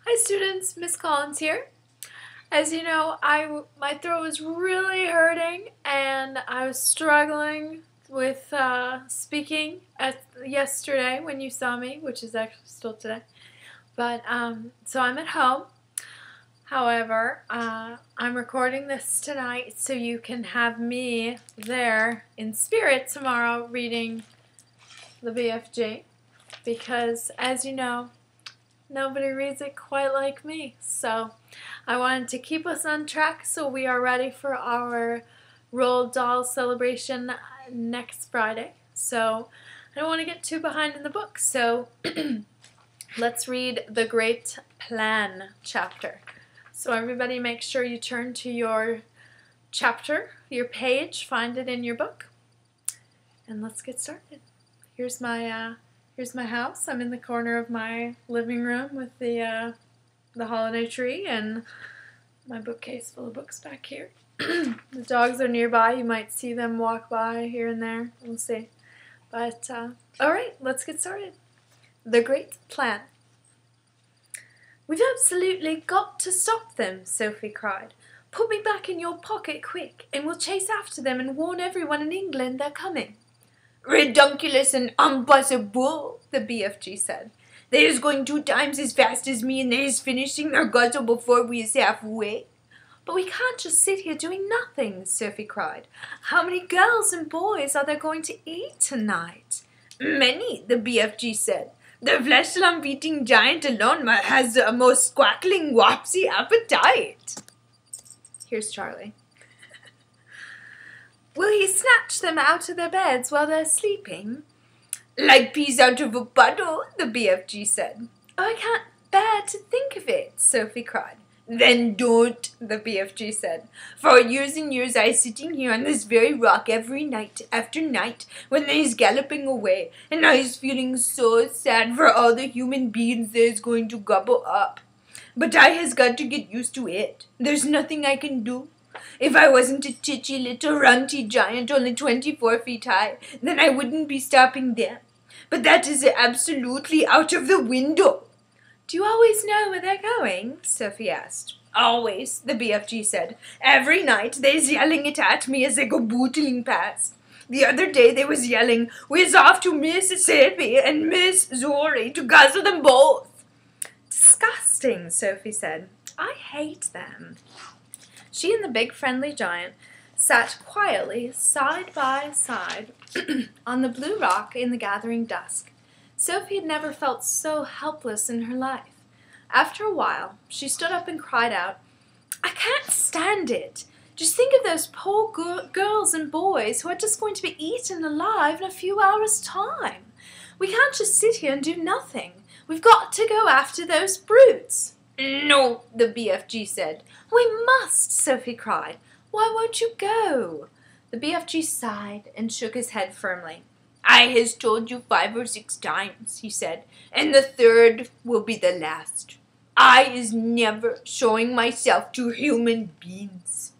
Hi students, Miss Collins here. As you know, my throat was really hurting and I was struggling with speaking yesterday when you saw me, which is actually still today. But so I'm at home. However, I'm recording this tonight so you can have me there in spirit tomorrow reading the BFG because, as you know, nobody reads it quite like me. So I wanted to keep us on track so we are ready for our Roald Dahl celebration next Friday. So I don't want to get too behind in the book. So let's read the Great Plan chapter. So everybody make sure you turn to your chapter, your page, find it in your book. And let's get started. Here's my house. I'm in the corner of my living room with the holiday tree and my bookcase full of books back here. The dogs are nearby. You might see them walk by here and there. We'll see. But, alright, let's get started. The Great Plan. "We've absolutely got to stop them," Sophie cried. "Put me back in your pocket quick, and we'll chase after them and warn everyone in England they're coming." "Redunculous and impossible," the BFG said. "They's going 2 times as fast as me, and they's finishing their guzzle before we is halfway." "But we can't just sit here doing nothing," Sophie cried. "How many girls and boys are there going to eat tonight?" "Many," the BFG said. "The flesh lump-eating giant alone has a most squackling wopsy appetite." Here's Charlie. "Will he snatch them out of their beds while they're sleeping?" "Like peas out of a puddle," the BFG said. "Oh, I can't bear to think of it," Sophie cried. "Then don't," the BFG said. "For years and years I sitting here on this very rock every night after night when they's galloping away, and I's feeling so sad for all the human beings they's going to gobble up. But I has got to get used to it. There's nothing I can do. If I wasn't a titchy little runty giant only 24 feet high, then I wouldn't be stopping them. But that is absolutely out of the window." "Do you always know where they're going?" Sophie asked. "Always," the BFG said. "Every night they's yelling it at me as they go bootling past. The other day they was yelling, 'We's off to Mississippi and Missouri to guzzle them both.'" "Disgusting," Sophie said. "I hate them." She and the big friendly giant sat quietly side by side on the blue rock in the gathering dusk. Sophie had never felt so helpless in her life. After a while, she stood up and cried out, "I can't stand it. Just think of those poor girls and boys who are just going to be eaten alive in a few hours' time. We can't just sit here and do nothing. We've got to go after those brutes." "No," the BFG said. "We must," Sophie cried. "Why won't you go?" The BFG sighed and shook his head firmly. "I has told you 5 or 6 times," he said, "and the 3rd will be the last. I is never showing myself to human beings."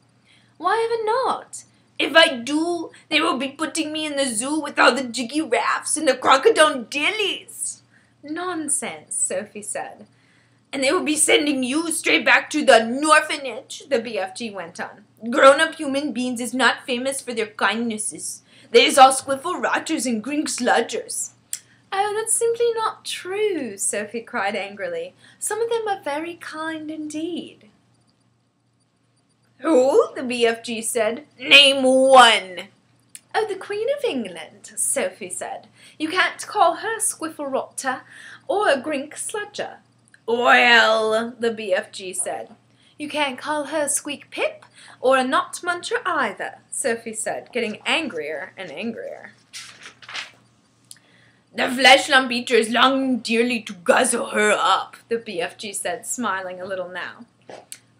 "Why ever not?" "If I do, they will be putting me in the zoo with all the jiggy raffs and the crocodile dillies." "Nonsense," Sophie said. "And they will be sending you straight back to the orphanage," the BFG went on. "Grown-up human beings is not famous for their kindnesses. There's all squiffle rotters and grink sludgers." "Oh, that's simply not true," Sophie cried angrily. "Some of them are very kind indeed." "Who?" the BFG said. "Name one." "Oh, the Queen of England," Sophie said. "You can't call her squiffle rotter or a grink sludger." "Well," the BFG said. "You can't call her Squeak Pip or a Knot Muncher either," Sophie said, getting angrier and angrier. "The flesh lump eater is longing dearly to guzzle her up," the BFG said, smiling a little now.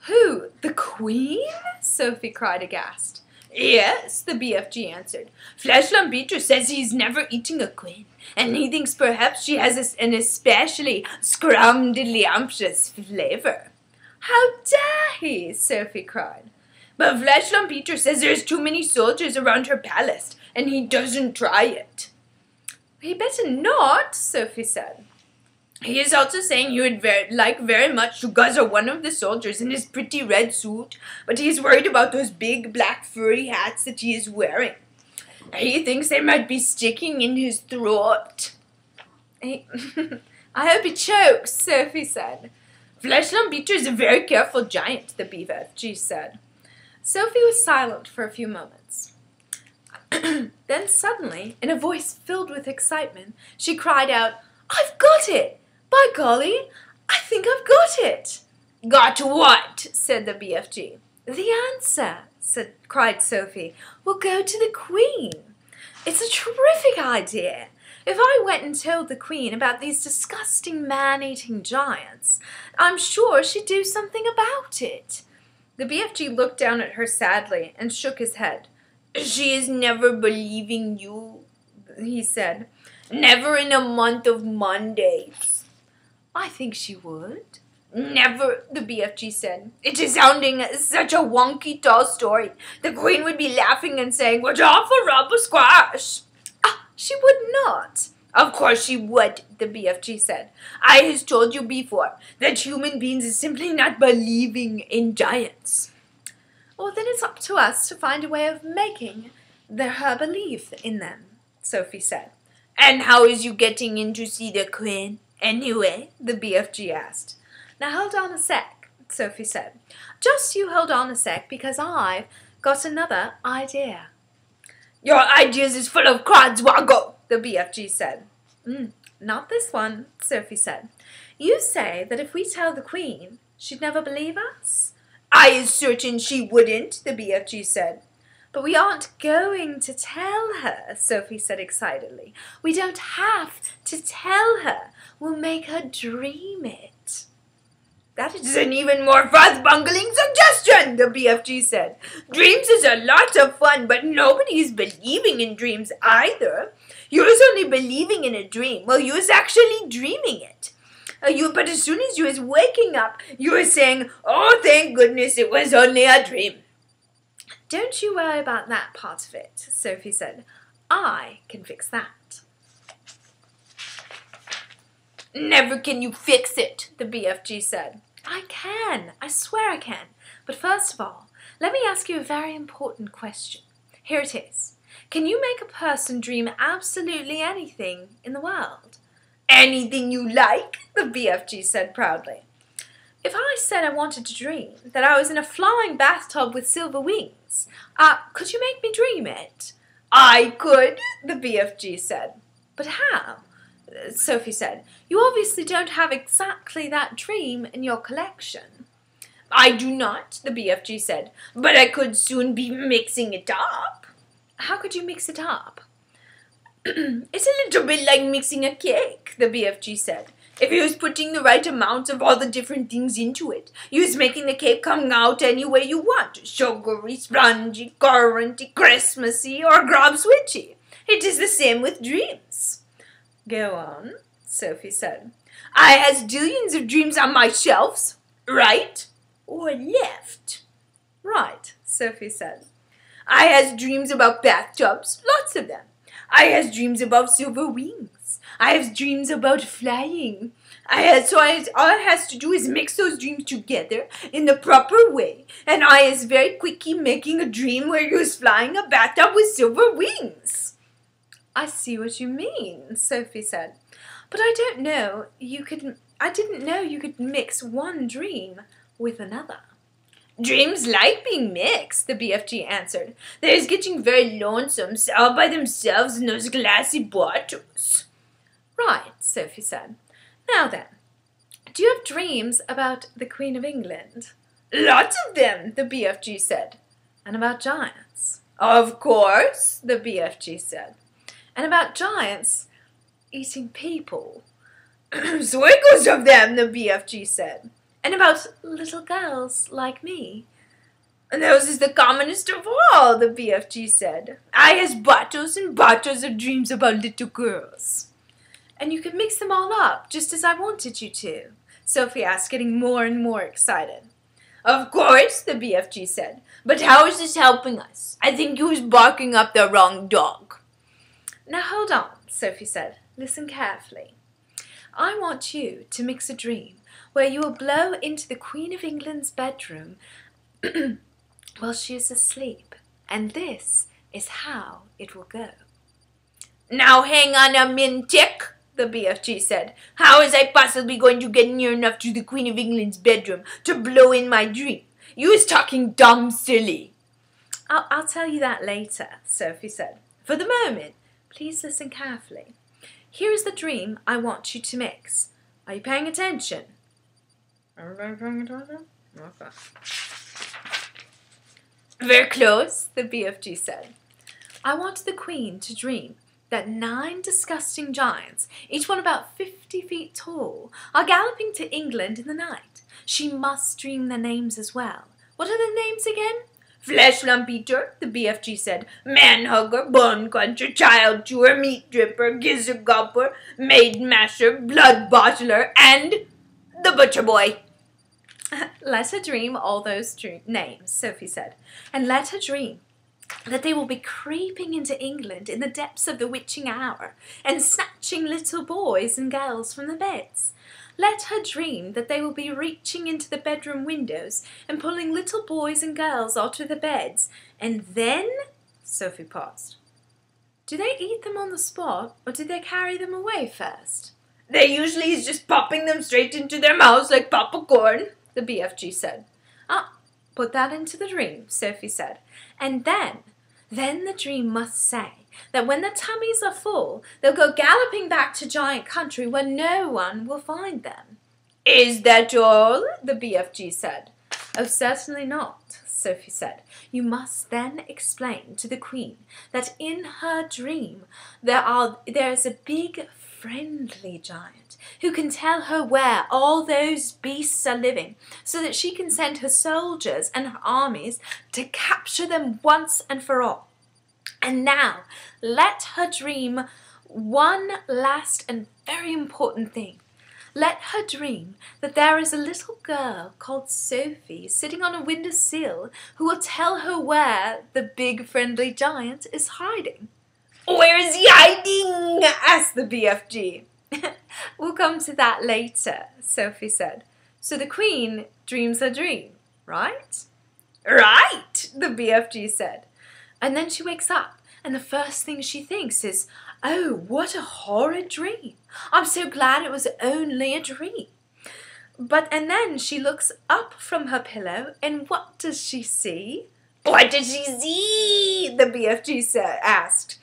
"Who? The Queen?" Sophie cried aghast. "Yes," the BFG answered. "Flesh lump eater says he's never eating a queen, and he thinks perhaps she has an especially scrumdiddlyumptious flavor." "How dare he?" Sophie cried. "But Flesh lump eater says there's too many soldiers around her palace, and he doesn't try it." "He better not," Sophie said. He is also saying he would like very much to guzzle one of the soldiers in his pretty red suit, but he is worried about those big black furry hats that he is wearing. He thinks they might be sticking in his throat. I hope he chokes, Sophie said. Fleshlamp Beater is a very careful giant, the BFG said. Sophie was silent for a few moments. Then suddenly, in a voice filled with excitement, she cried out, "I've got it! By golly, I think I've got it!" "Got what?" said the BFG. "The answer," cried Sophie. "We'll go to the Queen. It's a terrific idea. If I went and told the Queen about these disgusting man-eating giants, I'm sure she'd do something about it." The BFG looked down at her sadly and shook his head. "She is never believing you," he said. "Never in a month of Mondays." "I think she would." "Never," the BFG said. "It is sounding such a wonky tall story. The Queen would be laughing and saying, 'What's off a rubber squash?'" "She would not." "Of course she would," the BFG said. "I has told you before that human beings is simply not believing in giants." "Well, then it's up to us to find a way of making her believe in them," Sophie said. "And how is you getting in to see the Queen, anyway?" the BFG asked. "Now hold on a sec," Sophie said. "Just you hold on a sec, because I've got another idea." "Your ideas is full of codswoggle," the BFG said. "Not this one," Sophie said. "You say that if we tell the Queen, she'd never believe us?" "I is certain she wouldn't," the BFG said. "But we aren't going to tell her," Sophie said excitedly. "We don't have to tell her. We'll make her dream it." "That is an even more fuss-bungling suggestion," the BFG said. "Dreams is a lot of fun, but nobody is believing in dreams either. You is only believing in a dream while you is actually dreaming it. But as soon as you is waking up, you is saying, 'Oh, thank goodness it was only a dream.'" "Don't you worry about that part of it," Sophie said. "I can fix that." "Never can you fix it," the BFG said. "I can. I swear I can. But first of all, let me ask you a very important question. Here it is. Can you make a person dream absolutely anything in the world?" "Anything you like," the BFG said proudly. "If I said I wanted to dream that I was in a flying bathtub with silver wings, could you make me dream it?" "I could," the BFG said. "But how?" Sophie said. "You obviously don't have exactly that dream in your collection." "I do not," the BFG said, "but I could soon be mixing it up." "How could you mix it up?" "It's a little bit like mixing a cake," the BFG said. "If you was putting the right amount of all the different things into it, you was making the cake come out any way you want. Sugary, spongy, curranty, Christmassy, or grub-switchy. It is the same with dreams." "Go on," Sophie said. "I has zillions of dreams on my shelves. Right or left?" "Right," Sophie said. "I has dreams about bathtubs, lots of them. I has dreams about silver wings. I have dreams about flying. All I has to do is mix those dreams together in the proper way, and I is very quickly making a dream where you is flying a bathtub with silver wings." "I see what you mean," Sophie said. "But I didn't know you could mix one dream with another." "Dreams like being mixed," the BFG answered. "They're getting very lonesome all by themselves in those glassy bottles." "Right," Sophie said. "Now then, do you have dreams about the Queen of England?" "Lots of them," the BFG said. "And about giants?" "Of course," the BFG said. "And about giants eating people?" "Swiggles of them," the BFG said. "And about little girls like me?" "And those is the commonest of all," the BFG said. "I has bottles and bottles of dreams about little girls." "And you could mix them all up, just as I wanted you to?" Sophie asked, getting more and more excited. "Of course," the BFG said. "But how is this helping us? I think you was barking up the wrong dog." "Now hold on," Sophie said. "Listen carefully. I want you to mix a dream where you will blow into the Queen of England's bedroom while she is asleep. And this is how it will go. Now hang on a minute, the BFG said. How is I possibly going to get near enough to the Queen of England's bedroom to blow in my dream? You is talking dumb silly. I'll tell you that later, Sophie said. For the moment, please listen carefully. Here is the dream I want you to mix. Are you paying attention? Everybody paying attention? Okay. Very close, the BFG said. I want the Queen to dream that 9 disgusting giants, each one about 50 feet tall, are galloping to England in the night. She must dream their names as well. What are their names again? Flesh Lump Eater, the BFG said. Man Hugger, Bone Cruncher, Child Chewer, Meat Dripper, Gizzard Gulper, Maid Masher, Blood Bottler, and the Butcher Boy. Let her dream all those names, Sophie said, and let her dream that they will be creeping into England in the depths of the witching hour and snatching little boys and girls from the beds. Let her dream that they will be reaching into the bedroom windows and pulling little boys and girls out of the beds. And then, Sophie paused. Do they eat them on the spot, or do they carry them away first? They usually is just popping them straight into their mouths like popcorn, the BFG said. Put that into the dream, Sophie said. And then the dream must say that when the tummies are full, they'll go galloping back to giant country where no one will find them. Is that all? The BFG said. Oh, certainly not, Sophie said. You must then explain to the Queen that in her dream there is a big friendly giant who can tell her where all those beasts are living so that she can send her soldiers and her armies to capture them once and for all. And now, let her dream one last and very important thing. Let her dream that there is a little girl called Sophie sitting on a windowsill who will tell her where the big friendly giant is hiding. Where is he hiding? Asked the BFG. We'll come to that later, Sophie said. So the Queen dreams her dream, right? Right, the BFG said. And then she wakes up, and the first thing she thinks is, oh, what a horrid dream. I'm so glad it was only a dream. And then she looks up from her pillow, and what does she see? What does she see? The BFG asked.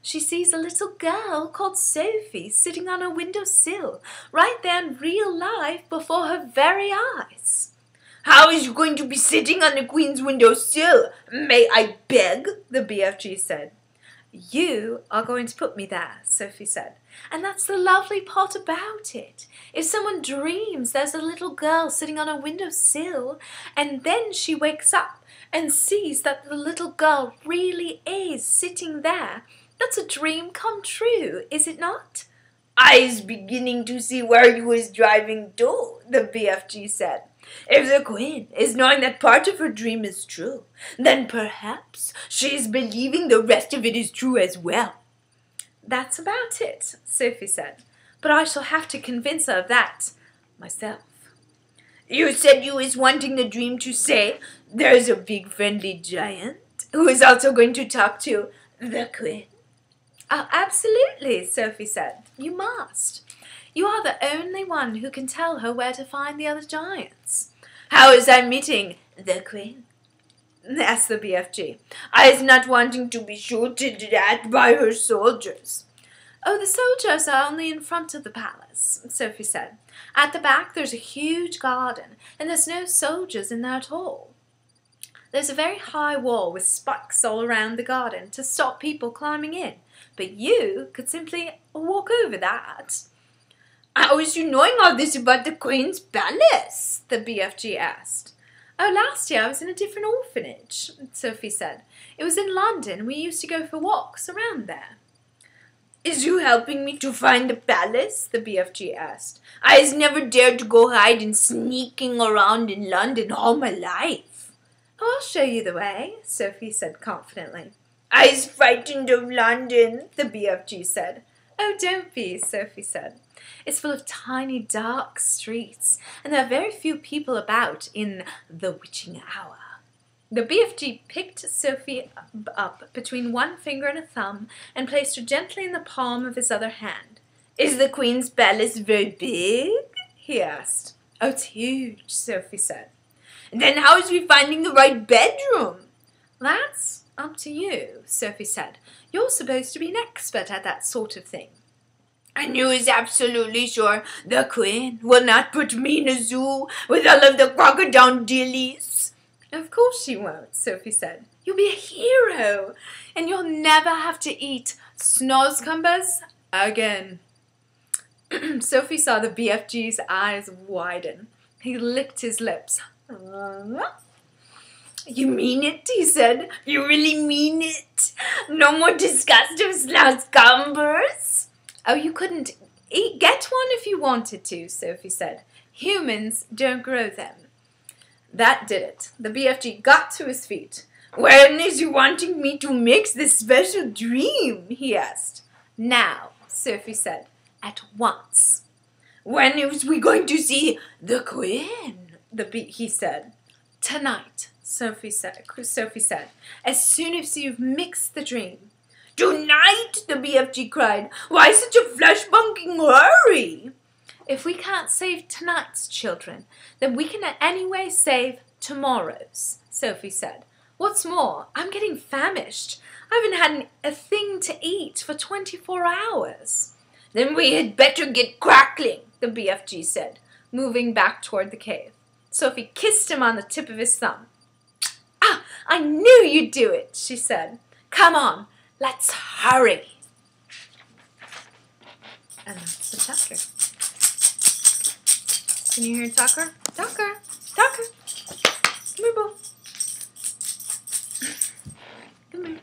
She sees a little girl called Sophie sitting on a windowsill, right there in real life before her very eyes. How is she going to be sitting on the Queen's windowsill? May I beg? The BFG said. You are going to put me there, Sophie said. And that's the lovely part about it. If someone dreams there's a little girl sitting on a windowsill, and then she wakes up and sees that the little girl really is sitting there, that's a dream come true, is it not? I's beginning to see where you is driving to, the BFG said. If the Queen is knowing that part of her dream is true, then perhaps she is believing the rest of it is true as well. That's about it, Sophie said. But I shall have to convince her of that myself. You said you is wanting the dream to say there's a big friendly giant who is also going to talk to the Queen. Oh, absolutely, Sophie said. You must. You are the only one who can tell her where to find the other giants. How is I meeting the Queen? Asked the BFG. I is not wanting to be shooted at by her soldiers. Oh, the soldiers are only in front of the palace, Sophie said. At the back there's a huge garden, and there's no soldiers in there at all. There's a very high wall with spikes all around the garden to stop people climbing in, but you could simply walk over that. How is you knowing all this about the Queen's palace? The BFG asked. Oh, last year I was in a different orphanage, Sophie said. It was in London. We used to go for walks around there. Is you helping me to find the palace? The BFG asked. I has never dared to go hide and sneaking around in London all my life. Oh, I'll show you the way, Sophie said confidently. I's frightened of London, the BFG said. Oh, don't be, Sophie said. It's full of tiny, dark streets, and there are very few people about in the witching hour. The BFG picked Sophie up between one finger and a thumb and placed her gently in the palm of his other hand. Is the Queen's palace very big? He asked. Oh, it's huge, Sophie said. Then how is we finding the right bedroom? That's up to you, Sophie said. You're supposed to be an expert at that sort of thing. And you is absolutely sure the Queen will not put me in a zoo with all of the crocodile dillies? Of course she won't, Sophie said. You'll be a hero, and you'll never have to eat snozcumbers again. Sophie saw the BFG's eyes widen. He licked his lips. You mean it? He said. You really mean it? No more disgust of snozcumbers? Oh, you couldn't get one if you wanted to, Sophie said. Humans don't grow them. That did it. The BFG got to his feet. When is you wanting me to mix this special dream? He asked. Now, Sophie said. At once. When is we going to see the Queen? He said. Tonight, Sophie said. As soon as you've mixed the dream. Tonight, the BFG cried. Why such a flush-bunking hurry? If we can't save tonight's children, then we can anyway save tomorrow's, Sophie said. What's more, I'm getting famished. I haven't had a thing to eat for 24 hours. Then we had better get crackling, the BFG said, moving back toward the cave. Sophie kissed him on the tip of his thumb. Ah, I knew you'd do it, she said. Come on, let's hurry. And that's the chapter. Can you hear Tucker? Tucker! Tucker! Come here, Bo. Come here.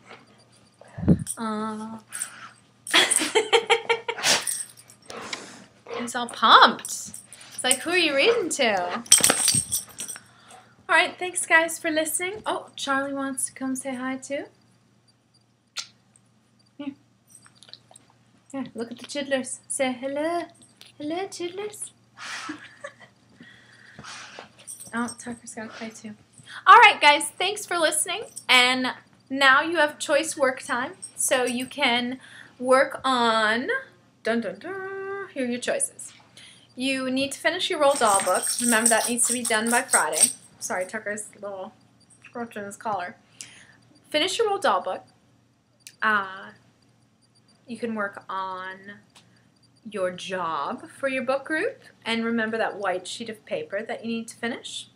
He's all pumped. It's like, who are you reading to? Alright, thanks guys for listening. Oh, Charlie wants to come say hi too. Here. Here, look at the chidlers. Say hello. Hello, chidlers. Oh, Tucker's got to play too. Alright guys, thanks for listening. And now you have choice work time. So you can work on... Dun dun dun. Here are your choices. You need to finish your Roald Dahl book. Remember that needs to be done by Friday. Sorry, Tucker's a little scratch in his collar. Finish your Roald Dahl book. You can work on your job for your book group. And remember that white sheet of paper that you need to finish.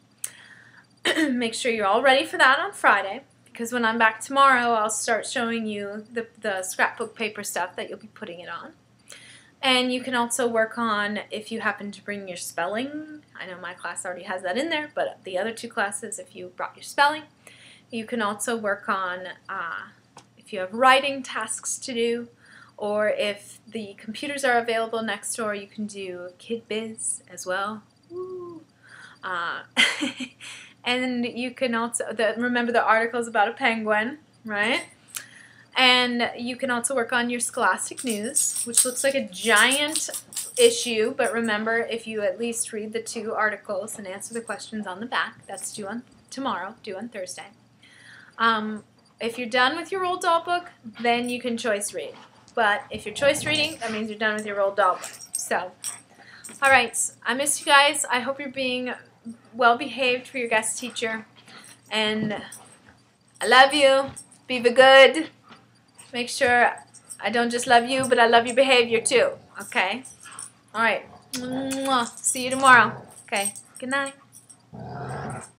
Make sure you're all ready for that on Friday. Because when I'm back tomorrow, I'll start showing you the scrapbook paper stuff that you'll be putting it on. And you can also work on, if you happen to bring your spelling, I know my class already has that in there, but the other two classes, if you brought your spelling, you can also work on, if you have writing tasks to do, or if the computers are available next door, you can do Kid Biz as well. Woo. And you can also, remember the articles about a penguin, right? And you can also work on your Scholastic News, which looks like a giant issue, but remember, if you at least read the 2 articles and answer the questions on the back, that's due on tomorrow, due on Thursday. If you're done with your Roald Dahl book, then you can choice read. But if you're choice reading, that means you're done with your Roald Dahl book. So, alright, I miss you guys. I hope you're being well behaved for your guest teacher. And I love you. Be good. Make sure I don't just love you, but I love your behavior too. Okay? Alright. See you tomorrow. Okay. Good night.